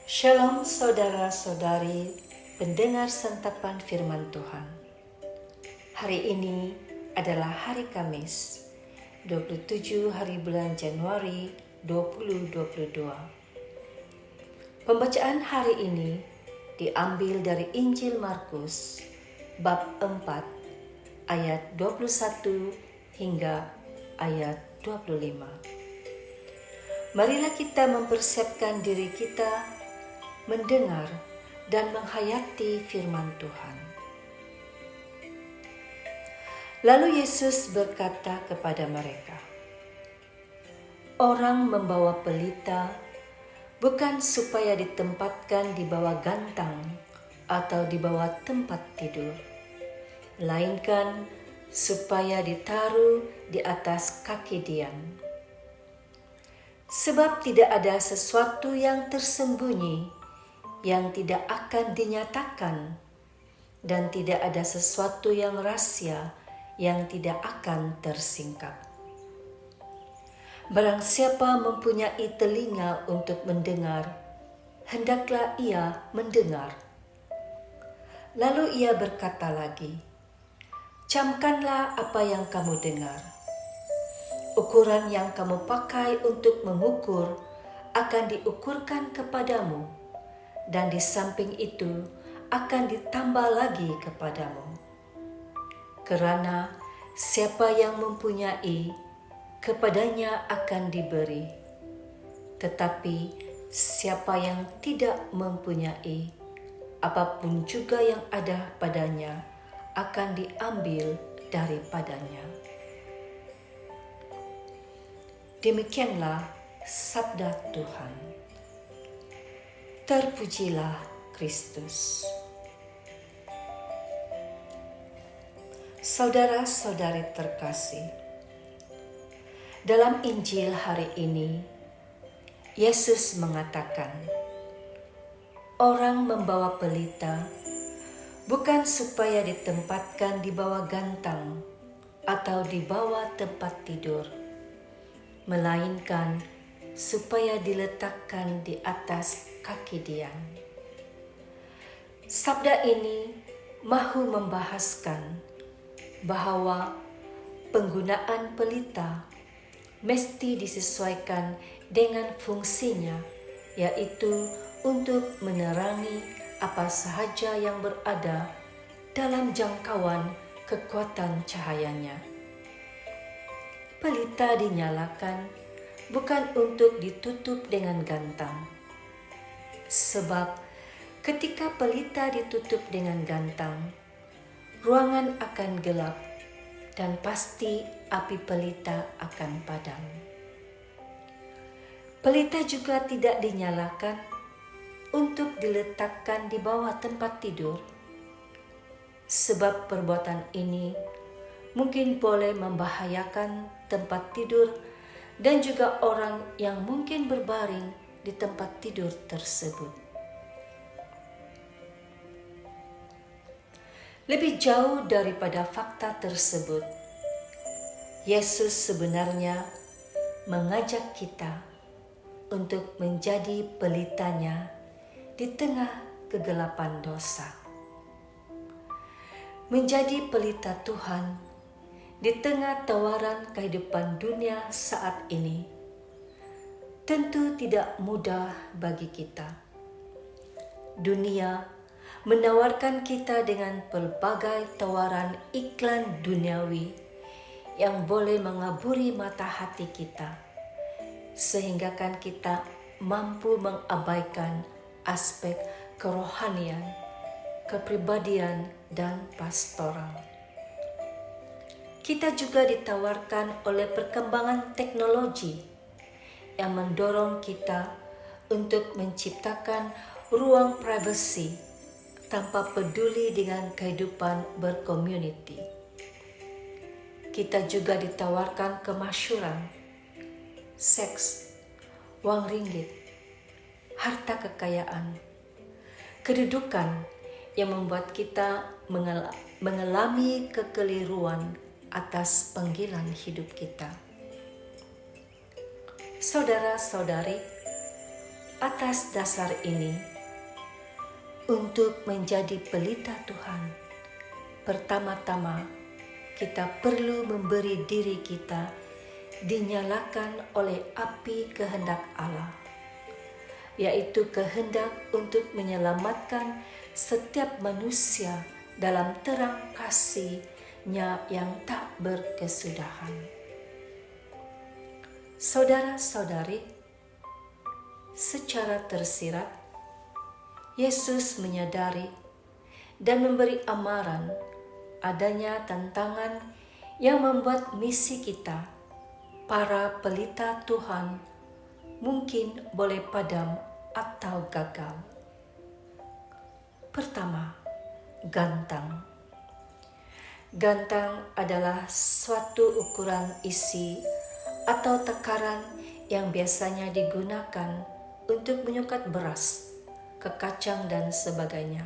Shalom saudara-saudari pendengar santapan firman Tuhan. Hari ini adalah hari Kamis, 27 hari bulan Januari 2022. Pembacaan hari ini diambil dari Injil Markus bab 4 ayat 21 hingga ayat 25. Marilah kita mempersiapkan diri kita mendengar dan menghayati firman Tuhan. Lalu Yesus berkata kepada mereka, "Orang membawa pelita bukan supaya ditempatkan di bawah gantang atau di bawah tempat tidur, melainkan supaya ditaruh di atas kaki Dian. Sebab tidak ada sesuatu yang tersembunyi yang tidak akan dinyatakan, dan tidak ada sesuatu yang rahasia yang tidak akan tersingkap. Barang siapa mempunyai telinga untuk mendengar, hendaklah ia mendengar." Lalu ia berkata lagi, "Camkanlah apa yang kamu dengar. Ukuran yang kamu pakai untuk mengukur akan diukurkan kepadamu, dan di samping itu akan ditambah lagi kepadamu. Karena siapa yang mempunyai, kepadanya akan diberi. Tetapi siapa yang tidak mempunyai, apapun juga yang ada padanya akan diambil daripadanya." Demikianlah sabda Tuhan. Terpujilah Kristus. Saudara-saudari terkasih, dalam Injil hari ini, Yesus mengatakan, orang membawa pelita bukan supaya ditempatkan di bawah gantang atau di bawah tempat tidur, melainkan supaya diletakkan di atas kaki Dian. Sabda ini mahu membahaskan bahwa penggunaan pelita mesti disesuaikan dengan fungsinya, yaitu untuk menerangi apa sahaja yang berada dalam jangkauan kekuatan cahayanya. Pelita dinyalakan bukan untuk ditutup dengan gantang, sebab ketika pelita ditutup dengan gantang, ruangan akan gelap dan pasti api pelita akan padam. Pelita juga tidak dinyalakan untuk diletakkan di bawah tempat tidur, sebab perbuatan ini mungkin boleh membahayakan tempat tidur dan juga orang yang mungkin berbaring di tempat tidur tersebut. Lebih jauh daripada fakta tersebut, Yesus sebenarnya mengajak kita untuk menjadi pelitanya di tengah kegelapan dosa. Menjadi pelita Tuhan di tengah tawaran kehidupan dunia saat ini tentu tidak mudah bagi kita. Dunia menawarkan kita dengan pelbagai tawaran iklan duniawi yang boleh mengaburi mata hati kita, sehingga kan kita mampu mengabaikan aspek kerohanian, kepribadian, dan pastoral. Kita juga ditawarkan oleh perkembangan teknologi yang mendorong kita untuk menciptakan ruang privasi tanpa peduli dengan kehidupan berkomuniti. Kita juga ditawarkan kemasyhuran, seks, wang ringgit, harta kekayaan, kedudukan yang membuat kita mengalami kekeliruan atas panggilan hidup kita. Saudara-saudari, atas dasar ini, untuk menjadi pelita Tuhan, pertama-tama kita perlu memberi diri kita dinyalakan oleh api kehendak Allah, yaitu kehendak untuk menyelamatkan setiap manusia dalam terang kasih-Nya yang tak berkesudahan. Saudara-saudari, secara tersirat, Yesus menyadari dan memberi amaran adanya tantangan yang membuat misi kita, para pelita Tuhan, mungkin boleh padam atau gagal. Pertama, gantang. Gantang adalah suatu ukuran isi atau takaran yang biasanya digunakan untuk menyukat beras, kekacang, dan sebagainya.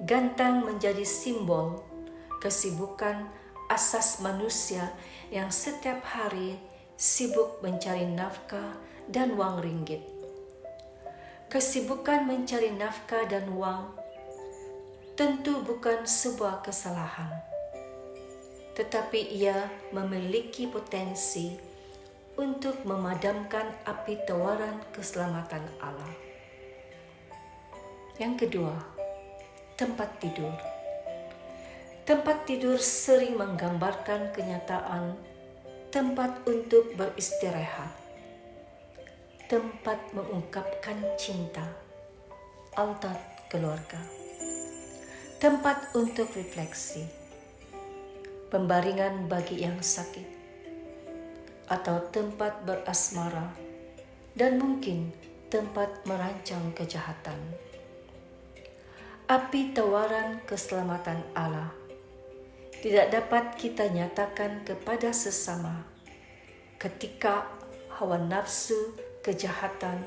Gantang menjadi simbol kesibukan asas manusia yang setiap hari sibuk mencari nafkah dan uang ringgit. Kesibukan mencari nafkah dan uang tentu bukan sebuah kesalahan, tetapi ia memiliki potensi untuk memadamkan api tawaran keselamatan Allah. Yang kedua, tempat tidur. Tempat tidur sering menggambarkan kenyataan tempat untuk beristirahat, tempat mengungkapkan cinta, altar keluarga, tempat untuk refleksi, pembaringan bagi yang sakit, atau tempat berasmara, dan mungkin tempat merancang kejahatan. Api tawaran keselamatan Allah tidak dapat kita nyatakan kepada sesama ketika hawa nafsu, kejahatan,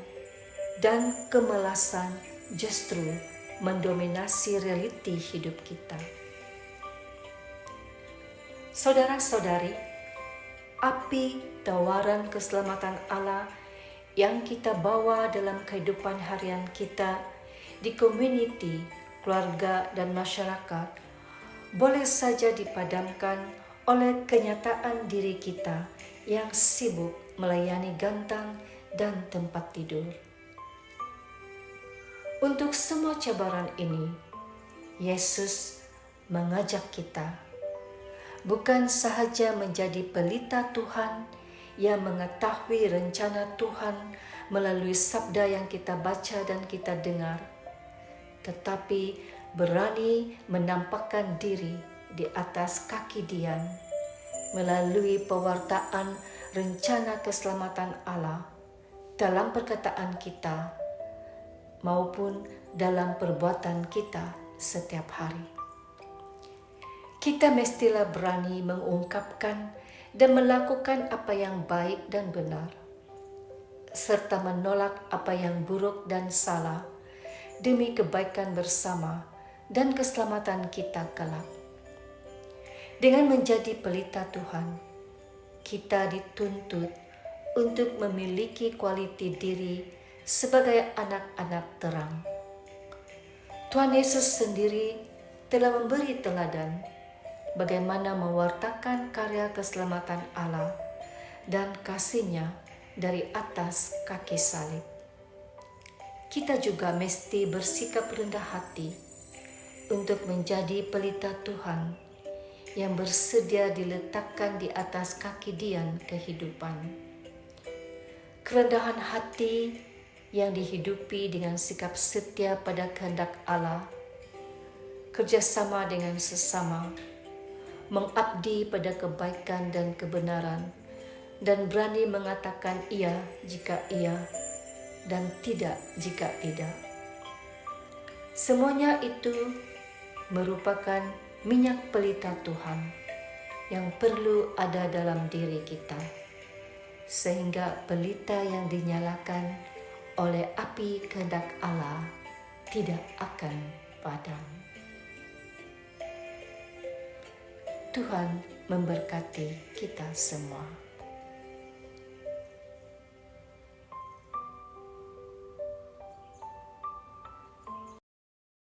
dan kemalasan justru mendominasi realiti hidup kita. Saudara-saudari, api tawaran keselamatan Allah yang kita bawa dalam kehidupan harian kita di komuniti, keluarga, dan masyarakat boleh saja dipadamkan oleh kenyataan diri kita yang sibuk melayani gantang dan tempat tidur. Untuk semua cabaran ini, Yesus mengajak kita bukan sahaja menjadi pelita Tuhan yang mengetahui rencana Tuhan melalui sabda yang kita baca dan kita dengar, tetapi berani menampakkan diri di atas kaki Dian melalui pewartaan rencana keselamatan Allah dalam perkataan kita maupun dalam perbuatan kita setiap hari. Kita mestilah berani mengungkapkan dan melakukan apa yang baik dan benar, serta menolak apa yang buruk dan salah demi kebaikan bersama dan keselamatan kita kelak. Dengan menjadi pelita Tuhan, kita dituntut untuk memiliki kualiti diri sebagai anak-anak terang. Tuhan Yesus sendiri telah memberi teladan bagaimana mewartakan karya keselamatan Allah dan kasih-Nya dari atas kaki salib. Kita juga mesti bersikap rendah hati untuk menjadi pelita Tuhan yang bersedia diletakkan di atas kaki Dian kehidupan. Kerendahan hati yang dihidupi dengan sikap setia pada kehendak Allah, kerjasama dengan sesama, mengabdi pada kebaikan dan kebenaran, dan berani mengatakan iya jika iya dan tidak jika tidak. Semuanya itu merupakan minyak pelita Tuhan yang perlu ada dalam diri kita, sehingga pelita yang dinyalakan oleh api kehendak Allah tidak akan padam. Tuhan memberkati kita semua.